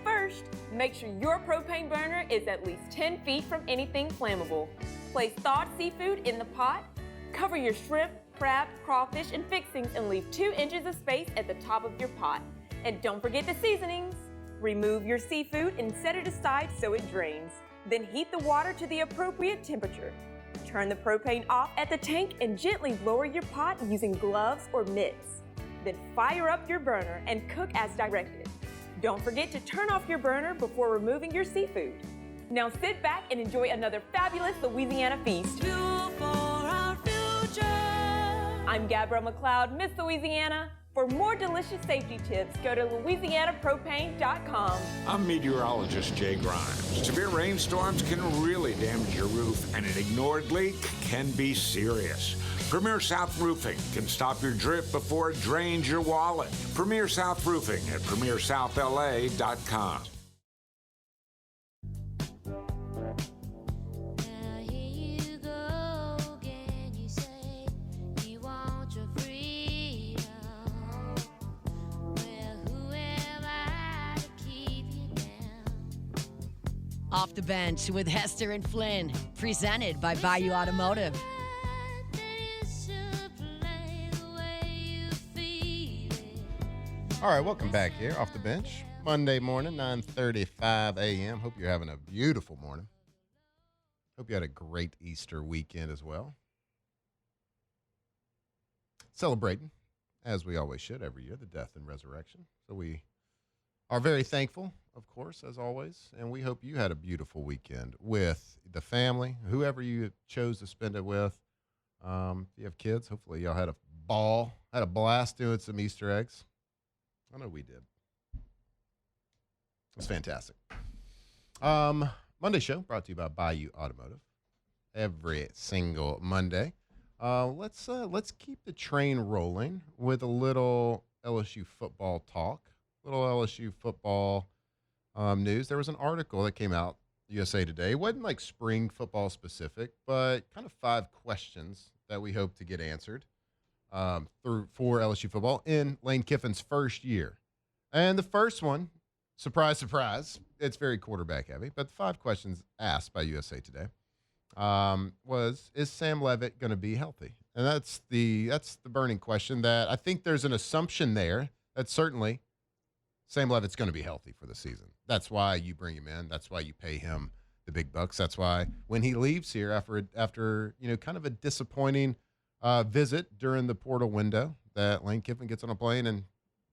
First, make sure your propane burner is at least 10 feet from anything flammable. Place thawed seafood in the pot, cover your shrimp, crab, crawfish, and fixings and leave 2 inches of space at the top of your pot. And don't forget the seasonings. Remove your seafood and set it aside so it drains. Then heat the water to the appropriate temperature. Turn the propane off at the tank and gently lower your pot using gloves or mitts. Then fire up your burner and cook as directed. Don't forget to turn off your burner before removing your seafood. Now sit back and enjoy another fabulous Louisiana feast. Fuel for our future. I'm Gabrielle McLeod, Miss Louisiana. For more delicious safety tips, go to louisianapropane.com. I'm meteorologist Jay Grimes. Severe rainstorms can really damage your roof, and an ignored leak can be serious. Premier South Roofing can stop your drip before it drains your wallet. Premier South Roofing at premierSouthLA.com. Off the Bench with Hester and Flynn, presented by Bayou Automotive. All right, welcome back here, Off the Bench. Monday morning, 9:35 a.m. Hope you're having a beautiful morning. Hope you had a great Easter weekend as well. Celebrating, as we always should every year, the death and resurrection. So we are very thankful, of course, as always, and we hope you had a beautiful weekend with the family, whoever you chose to spend it with. If you have kids, hopefully y'all had a ball, had a blast doing some Easter eggs. I know we did. It was fantastic. Monday show brought to you by Bayou Automotive every single Monday. Let's keep the train rolling with a little LSU football talk. Little LSU football news. There was an article that came out USA Today. It wasn't like spring football specific, but kind of 5 questions that we hope to get answered for LSU football in Lane Kiffin's first year. And the first one, surprise, surprise, it's very quarterback heavy, but the 5 questions asked by USA Today was, is Sam Leavitt going to be healthy? And that's the burning question. That I think there's an assumption there that certainly Sam Leavitt's going to be healthy for the season. That's why you bring him in. That's why you pay him the big bucks. That's why when he leaves here after kind of a disappointing visit during the portal window, that Lane Kiffin gets on a plane and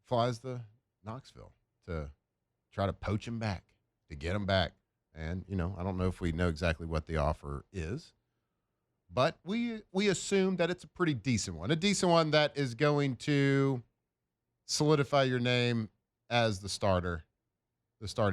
flies to Knoxville to try to poach him back, to get him back. And, I don't know if we know exactly what the offer is, but we assume that it's a pretty decent one, that is going to solidify your name as the starting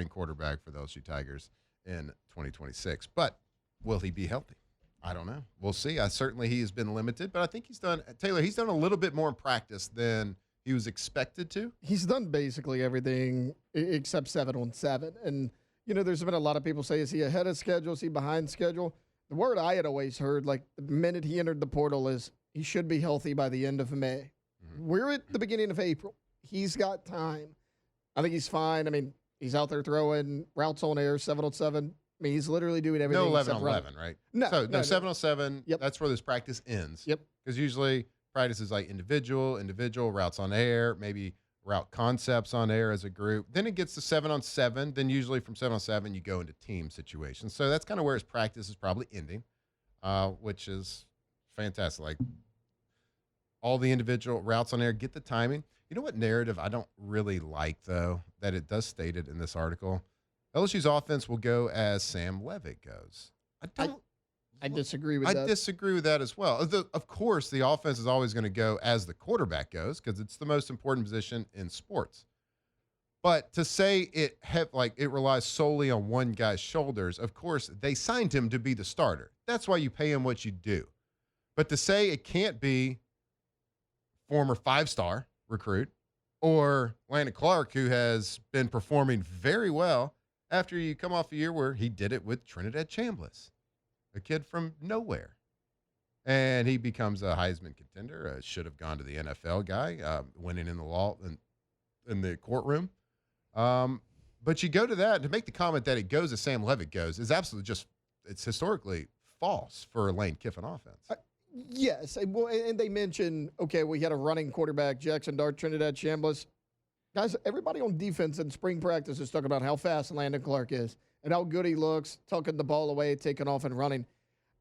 quarterback for the LSU Tigers in 2026. But will he be healthy? I don't know. We'll see. Certainly he has been limited, but I think he's done a little bit more in practice than he was expected to? He's done basically everything except 7-on-7. And, there's been a lot of people say, is he ahead of schedule? Is he behind schedule? The word I had always heard, like the minute he entered the portal, is he should be healthy by the end of May. We're at the beginning of April. He's got time. I think he's fine. I mean, he's out there throwing routes on air, 7-on-7. I mean, he's literally doing everything. No 11-on-11, right? No. So, no 7-on-7, Yep. That's where this practice ends. Yep. Because usually practice is like individual, routes on air, maybe route concepts on air as a group. Then it gets to 7-on-7. Then usually from 7-on-7, you go into team situations. So that's kind of where his practice is probably ending, which is fantastic. Like all the individual routes on air, get the timing. You know what narrative I don't really like, though, that it does state it in this article? LSU's offense will go as Sam Levitt goes. I disagree with I that. disagree with that as well. Of course, the offense is always going to go as the quarterback goes because it's the most important position in sports. But to say it relies solely on one guy's shoulders, of course, they signed him to be the starter. That's why you pay him what you do. But to say it can't be former 5-star recruit or Landon Clark, who has been performing very well after you come off a year where he did it with Trinidad Chambliss, a kid from nowhere. And he becomes a Heisman contender, should have gone to the NFL guy, winning in the law in the courtroom. But you go to that, to make the comment that it goes as Sam Levitt goes is absolutely it's historically false for a Lane Kiffin offense. Yes. Well, and they mentioned, okay, we had a running quarterback, Jackson Dart, Trinidad Chambliss. Guys, everybody on defense in spring practice is talking about how fast Landon Clark is and how good he looks, tucking the ball away, taking off and running.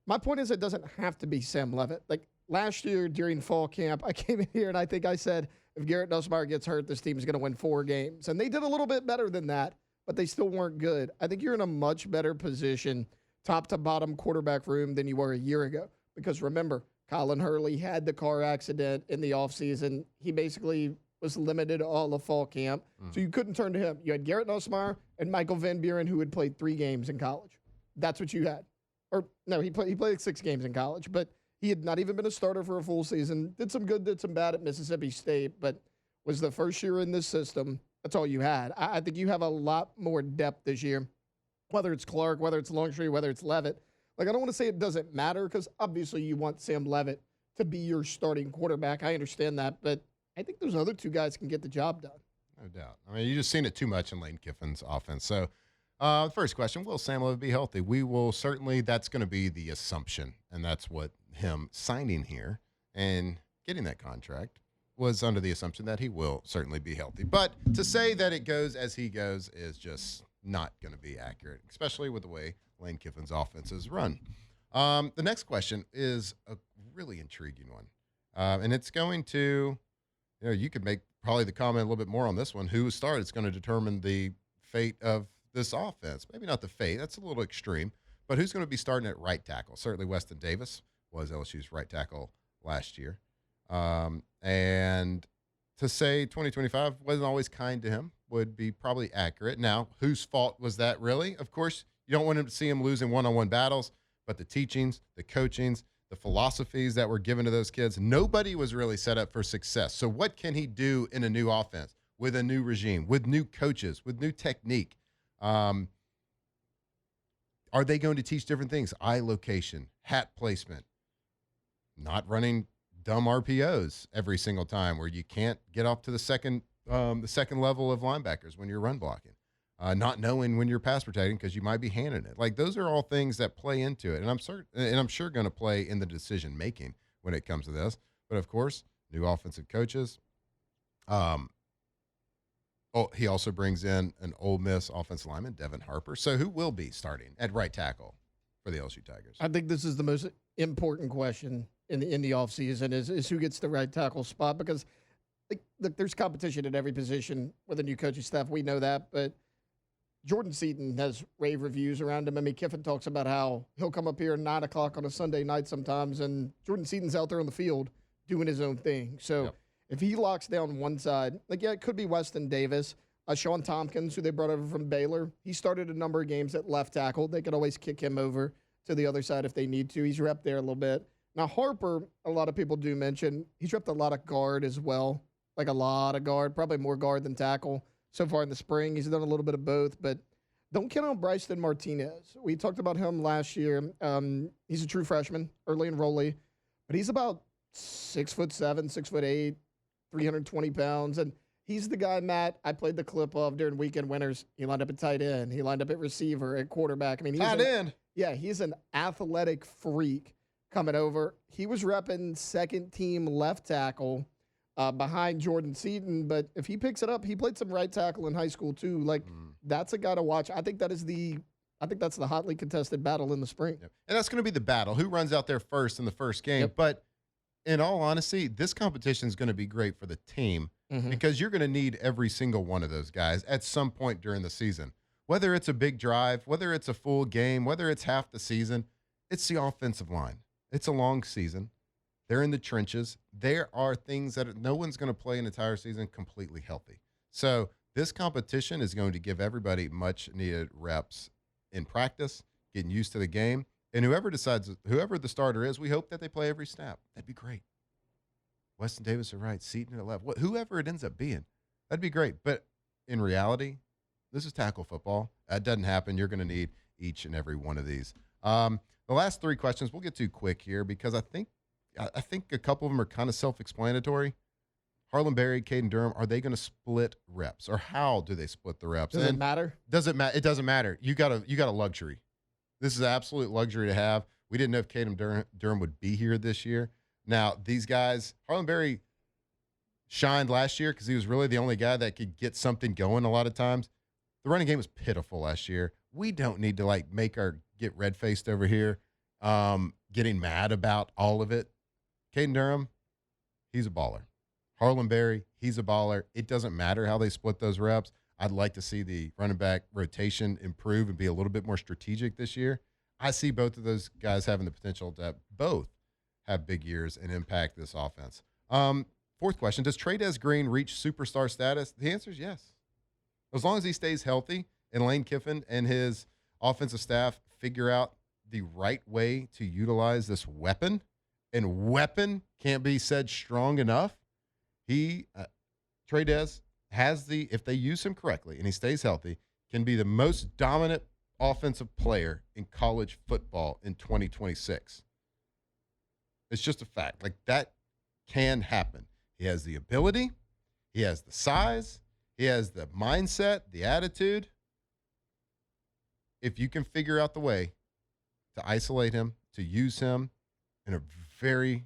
My point is it doesn't have to be Sam Levitt. Like last year during fall camp, I came in here and I think I said, if Garrett Nussmeier gets hurt, this team is going to win 4 games. And they did a little bit better than that, but they still weren't good. I think you're in a much better position, top to bottom quarterback room, than you were a year ago. Because remember, Colin Hurley had the car accident in the offseason. He basically was limited all of fall camp, so you couldn't turn to him. You had Garrett Nussmeier and Michael Van Buren, who had played 3 games in college. That's what you had. Or no, he played 6 games in college, but he had not even been a starter for a full season. Did some good, did some bad at Mississippi State, but was the first year in this system. That's all you had. I think you have a lot more depth this year, whether it's Clark, whether it's Longstreet, whether it's Levitt. Like, I don't want to say it doesn't matter because obviously you want Sam Levitt to be your starting quarterback. I understand that, but I think those other 2 guys can get the job done. No doubt. I mean, you just seen it too much in Lane Kiffin's offense. So, first question, will Sam Levitt be healthy? We will certainly, that's going to be the assumption, and that's what him signing here and getting that contract was under the assumption that he will certainly be healthy. But to say that it goes as he goes is just not going to be accurate, especially with the way Lane Kiffin's offense is run. The next question is a really intriguing one, and it's going to, you could make probably the comment a little bit more on this one. Who starts? It's going to determine the fate of this offense. Maybe not the fate. That's a little extreme. But who's going to be starting at right tackle? Certainly Weston Davis was LSU's right tackle last year. And to say 2025 wasn't always kind to him would be probably accurate. Now, whose fault was that really? Of course, you don't want him to see him losing one-on-one battles, but the teachings, the coachings, the philosophies that were given to those kids, nobody was really set up for success. So what can he do in a new offense with a new regime, with new coaches, with new technique? Are they going to teach different things? Eye location, hat placement, not running dumb RPOs every single time where you can't get off to the second level of linebackers when you're run blocking, not knowing when you're pass protecting because you might be handing it. Like, those are all things that play into it, and I'm sure going to play in the decision making when it comes to this. But of course, new offensive coaches. He also brings in an Ole Miss offensive lineman, Devin Harper. So who will be starting at right tackle for the LSU Tigers? I think this is the most important question in the offseason is who gets the right tackle spot, because look, there's competition at every position with a new coaching staff. We know that, but Jordan Seaton has rave reviews around him. I mean, Kiffin talks about how he'll come up here at 9 o'clock on a Sunday night sometimes, and Jordan Seaton's out there on the field doing his own thing. So if he locks down one side, it could be Weston Davis. Sean Tompkins, who they brought over from Baylor, he started a number of games at left tackle. They could always kick him over to the other side if they need to. He's repped there a little bit. Now, Harper, a lot of people do mention, he's repped a lot of guard as well. like a lot of guard, probably more guard than tackle so far in the spring. He's done a little bit of both, but don't count on Bryson Martinez. We talked about him last year. He's a true freshman, early enrollee, but he's about 6'7", 6'8", 320 pounds. And he's the guy, Matt, I played the clip of during weekend winners. He lined up at tight end. He lined up at receiver, at quarterback. I mean, tight end. Yeah, he's an athletic freak coming over. He was repping second-team left tackle behind Jordan Seaton, but if he picks it up, he played some right tackle in high school too. Like, that's a guy to watch. I think that's the hotly contested battle in the spring. Yep. And that's going to be the battle. Who runs out there first in the first game? Yep. But in all honesty, this competition is going to be great for the team because you're going to need every single one of those guys at some point during the season. Whether it's a big drive, whether it's a full game, whether it's half the season, it's the offensive line. It's a long season. They're in the trenches. There are things that no one's going to play an entire season completely healthy. So this competition is going to give everybody much needed reps in practice, getting used to the game. And whoever the starter is, we hope that they play every snap. That'd be great. Weston Davis at right, Seaton at left, whoever it ends up being, that'd be great. But in reality, this is tackle football. That doesn't happen. You're going to need each and every one of these. The last three questions we'll get to quick here because I think a couple of them are kind of self-explanatory. Harlan Berry, Caden Durham, are they going to split reps, or how do they split the reps? Does it matter? It doesn't matter. You got a luxury. This is an absolute luxury to have. We didn't know if Caden Durham would be here this year. Now, these guys, Harlan Berry shined last year because he was really the only guy that could get something going a lot of times. The running game was pitiful last year. We don't need to get red-faced over here, getting mad about all of it. Caden Durham, he's a baller. Harlan Berry, he's a baller. It doesn't matter how they split those reps. I'd like to see the running back rotation improve and be a little bit more strategic this year. I see both of those guys having the potential to both have big years and impact this offense. Fourth question, does Trey'Dez Green reach superstar status? The answer is yes. As long as he stays healthy and Lane Kiffin and his offensive staff figure out the right way to utilize this weapon, and weapon can't be said strong enough, Trey'Dez has if they use him correctly and he stays healthy, can be the most dominant offensive player in college football in 2026. It's just a fact. Like, that can happen. He has the ability. He has the size. He has the mindset, the attitude. If you can figure out the way to isolate him, to use him in a very,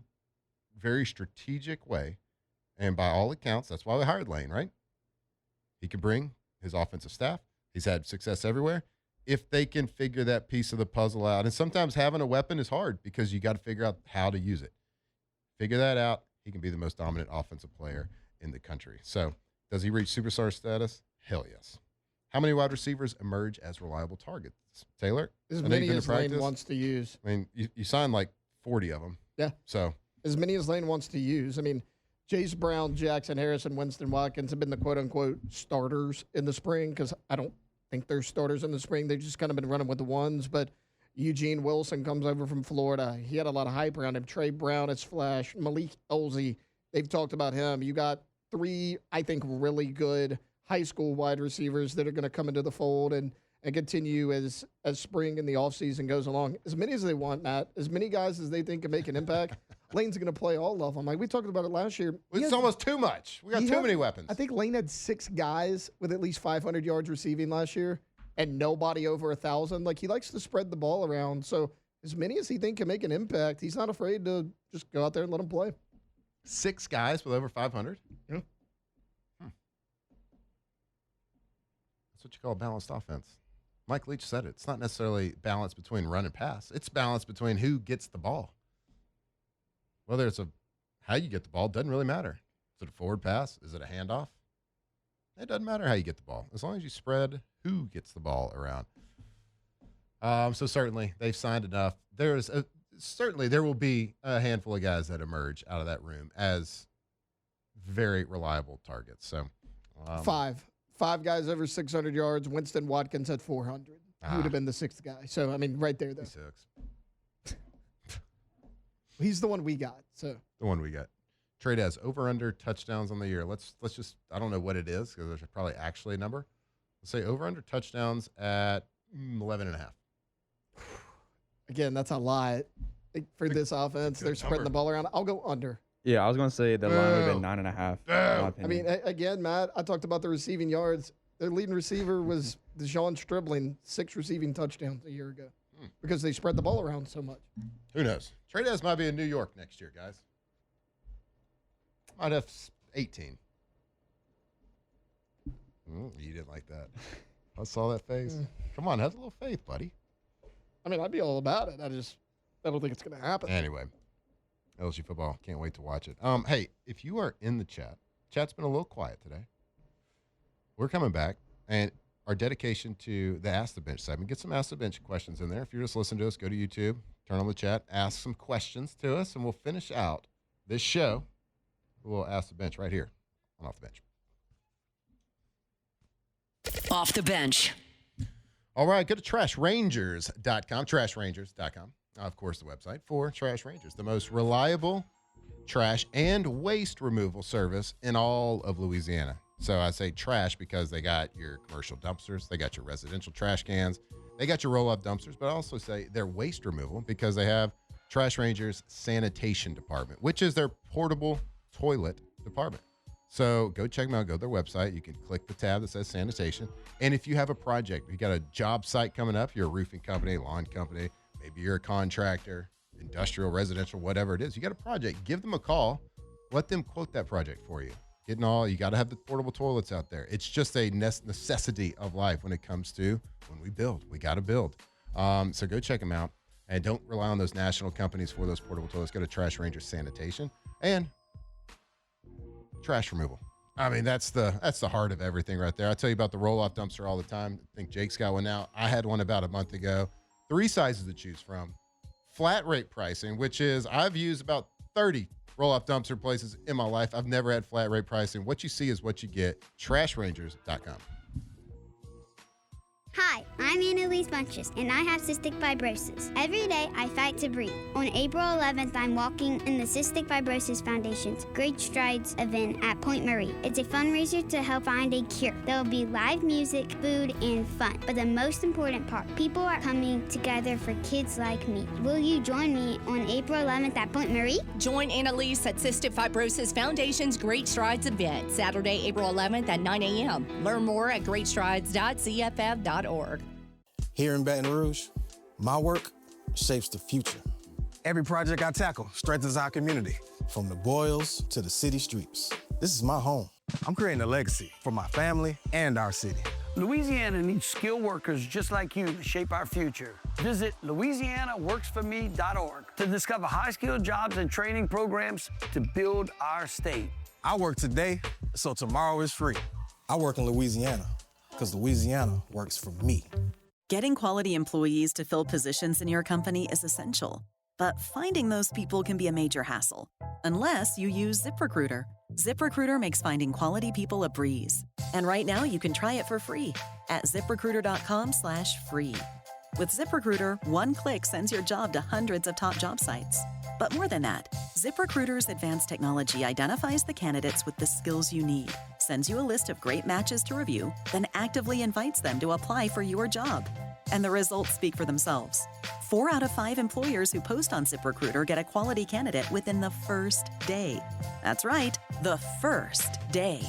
very strategic way, and by all accounts, that's why we hired Lane, right? He can bring his offensive staff. He's had success everywhere. If they can figure that piece of the puzzle out, and sometimes having a weapon is hard because you got to figure out how to use it. Figure that out, he can be the most dominant offensive player in the country. So, does he reach superstar status? Hell yes. How many wide receivers emerge as reliable targets? Taylor? As many as Lane wants to use. I mean, you signed like 40 of them. Yeah. So, as many as Lane wants to use. I mean, Jace Brown, Jackson Harris, and Winston Watkins have been the quote-unquote starters in the spring because I don't think they're starters in the spring. They've just kind of been running with the ones. But Eugene Wilson comes over from Florida. He had a lot of hype around him. Trey Brown is flash. Malik Elzy, they've talked about him. You got three, I think, really good high school wide receivers that are going to come into the fold and continue as spring and the offseason goes along. As many as they want, Matt, as many guys as they think can make an impact, Lane's going to play all of them. Like we talked about it last year. It's almost too much. We got too many weapons. I think Lane had 6 guys with at least 500 yards receiving last year and nobody over 1,000. Like, he likes to spread the ball around. So as many as he think can make an impact, he's not afraid to just go out there and let them play. 6 guys with over 500? Yeah. That's what you call a balanced offense. Mike Leach said it. It's not necessarily balance between run and pass. It's balance between who gets the ball. Whether it's how you get the ball, doesn't really matter. Is it a forward pass? Is it a handoff? It doesn't matter how you get the ball. As long as you spread who gets the ball around. So certainly they've signed enough. Certainly there will be a handful of guys that emerge out of that room as very reliable targets. So 5 guys over 600 yards. Winston Watkins had 400. He would have been the 6th guy. So, I mean, right there, though. He sucks. He's the one we got. So the one we got. Trade as over/under touchdowns on the year. Let's just, I don't know what it is because there's probably actually a number. Let's say over/under touchdowns at 11.5. Again, that's a lot for this offense. They're spreading the ball around. I'll go under. Yeah, I was going to say the line would have been 9.5. In my opinion. I mean, again, Matt, I talked about the receiving yards. Their leading receiver was Deshaun Stribling, 6 receiving touchdowns a year ago because they spread the ball around so much. Who knows? Trade as might be in New York next year, guys. Might have 18. You didn't like that. I saw that face. Come on, have a little faith, buddy. I mean, I'd be all about it. I don't think it's going to happen. Anyway, LSU football. Can't wait to watch it. Hey, if you are in the chat's been a little quiet today. We're coming back, and our dedication to the Ask the Bench segment. Get some Ask the Bench questions in there. If you're just listening to us, go to YouTube, turn on the chat, ask some questions to us, and we'll finish out this show. We'll Ask the Bench right here on Off the Bench. Off the Bench. All right, go to trashrangers.com, trashrangers.com. Of course, the website for Trash Rangers, the most reliable trash and waste removal service in all of Louisiana. So I say trash because they got your commercial dumpsters, they got your residential trash cans, they got your roll-up dumpsters, but I also say they're waste removal because they have Trash Rangers Sanitation Department, which is their portable toilet department. So go check them out, go to their website. You can click the tab that says sanitation. And if you have a project, you got a job site coming up, you're a roofing company, lawn company, maybe you're a contractor, industrial, residential, whatever it is, you got a project, give them a call, let them quote that project for you. You got to have the portable toilets out there. It's just a necessity of life when it comes to when we build. We got to build. So go check them out. And don't rely on those national companies for those portable toilets. Go to Trash Ranger Sanitation and trash removal. I mean, that's the heart of everything right there. I tell you about the roll-off dumpster all the time. I think Jake's got one now. I had one about a month ago. 3 sizes to choose from. Flat rate pricing, which is I've used about 30 roll-off dumpster places in my life. I've never had flat rate pricing. What you see is what you get. Trashrangers.com. Hi, I'm Annalise Bunches, and I have cystic fibrosis. Every day, I fight to breathe. On April 11th, I'm walking in the Cystic Fibrosis Foundation's Great Strides event at Point Marie. It's a fundraiser to help find a cure. There will be live music, food, and fun. But the most important part, people are coming together for kids like me. Will you join me on April 11th at Point Marie? Join Annalise at Cystic Fibrosis Foundation's Great Strides event, Saturday, April 11th at 9 a.m. Learn more at greatstrides.cff.org. Here in Baton Rouge, my work shapes the future. Every project I tackle strengthens our community, from the boils to the city streets. This is my home. I'm creating a legacy for my family and our city. Louisiana needs skilled workers just like you to shape our future. Visit LouisianaWorksForMe.org to discover high-skilled jobs and training programs to build our state. I work today, so tomorrow is free. I work in Louisiana, because Louisiana works for me. Getting quality employees to fill positions in your company is essential, but finding those people can be a major hassle, unless you use ZipRecruiter. ZipRecruiter makes finding quality people a breeze. And right now you can try it for free at ZipRecruiter.com/free. With ZipRecruiter, one click sends your job to hundreds of top job sites. But more than that, ZipRecruiter's advanced technology identifies the candidates with the skills you need, sends you a list of great matches to review, then actively invites them to apply for your job. And the results speak for themselves. 4 out of 5 employers who post on ZipRecruiter get a quality candidate within the first day. That's right, the first day.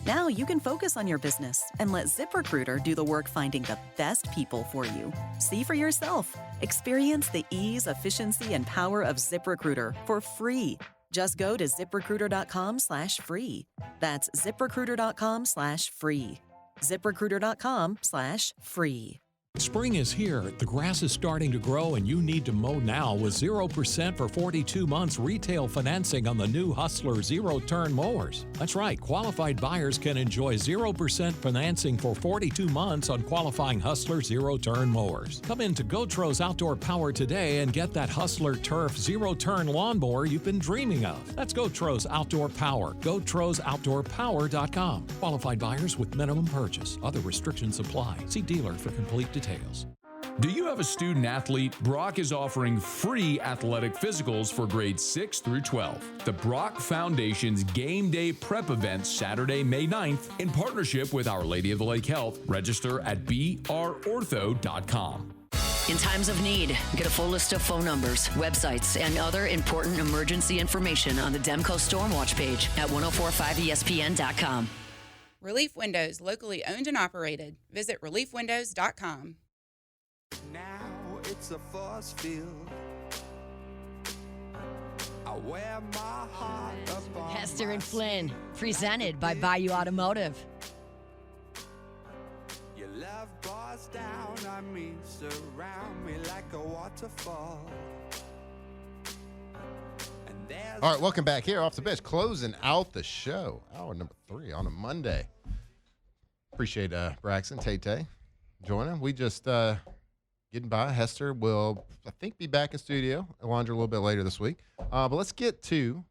Now you can focus on your business and let ZipRecruiter do the work finding the best people for you. See for yourself. Experience the ease, efficiency, and power of ZipRecruiter for free. Just go to ZipRecruiter.com/free. That's ZipRecruiter.com/free. ZipRecruiter.com/free. Spring is here, the grass is starting to grow, and you need to mow now with 0% for 42 months retail financing on the new Hustler zero-turn mowers. That's right, qualified buyers can enjoy 0% financing for 42 months on qualifying Hustler zero-turn mowers. Come into Gotros Outdoor Power today and get that Hustler Turf zero-turn lawnmower you've been dreaming of. That's Gotros Outdoor Power, GotrosOutdoorPower.com. Qualified buyers with minimum purchase. Other restrictions apply. See dealer for complete details. Do you have a student athlete? Brock is offering free athletic physicals for grades 6 through 12. The Brock Foundation's Game Day Prep event Saturday, May 9th in partnership with Our Lady of the Lake Health. Register at brortho.com. In times of need, get a full list of phone numbers, websites, and other important emergency information on the Demco Stormwatch page at 1045ESPN.com. Relief Windows, locally owned and operated. Visit reliefwindows.com. Now it's a force field. I wear my heart up on Hester and Flynn, presented by Bayou Automotive. Your love pours down on me, surround me like a waterfall. All right, welcome back here off the bench, closing out the show. Hour number 3 on a Monday. Appreciate Braxton, Tay joining. We just getting by. Hester will, I think, be back in studio. Alondra a little bit later this week. But let's get to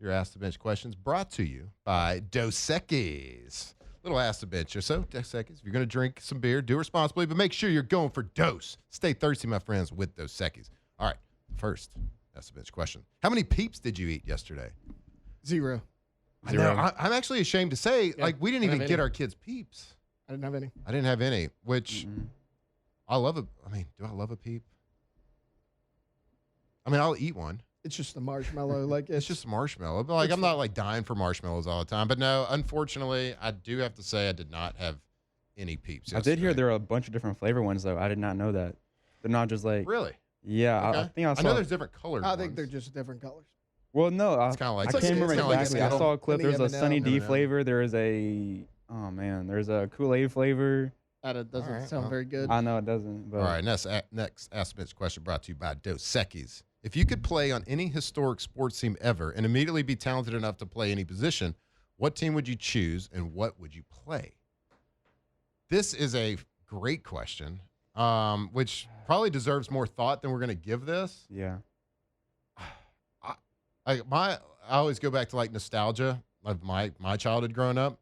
your Ask the Bench questions brought to you by Dos Equis. Little Ask the Bench or so. Dos Equis. If you're going to drink some beer, do responsibly, but make sure you're going for Dos. Stay thirsty, my friends, with Dos Equis. All right, first Ask the Bench question. How many peeps did you eat yesterday? 0. I know. I'm actually ashamed to say, we didn't even get our kids peeps. I didn't have any. I didn't have any, which I love. Do I love a peep? I'll eat one. It's just a marshmallow. It's just marshmallow. But I'm not dying for marshmallows all the time. But no, unfortunately, I do have to say I did not have any peeps yesterday. I did hear there are a bunch of different flavor ones though. I did not know that. They're not just like really. Yeah, okay. I think I saw. I know there's different colors. I think they're just different colors. Well, no, it's kind of like I can't remember exactly. I saw a clip. There's a Sunny D M&M. flavor. There's a there's a Kool-Aid flavor. That doesn't sound very good. I know it doesn't. But. All right, next Ask the Bench question brought to you by Dos Equis. If you could play on any historic sports team ever and immediately be talented enough to play any position, what team would you choose and what would you play? This is a great question, which probably deserves more thought than we're going to give this. Yeah. I always go back to nostalgia of my childhood growing up,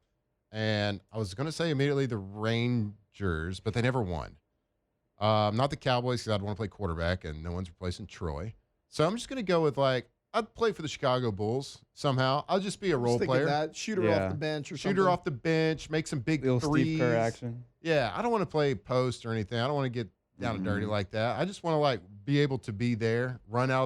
and I was going to say immediately the Rangers, but they never won. Not the Cowboys because I'd want to play quarterback, and no one's replacing Troy. So I'm just going to go with I'd play for the Chicago Bulls somehow. I'll just be a role player. That shooter off the bench or something. Shooter off the bench, make some big little threes. Steve Kerr action. Yeah, I don't want to play post or anything. I don't want to get down and dirty like that. I just want to be able to be there, run out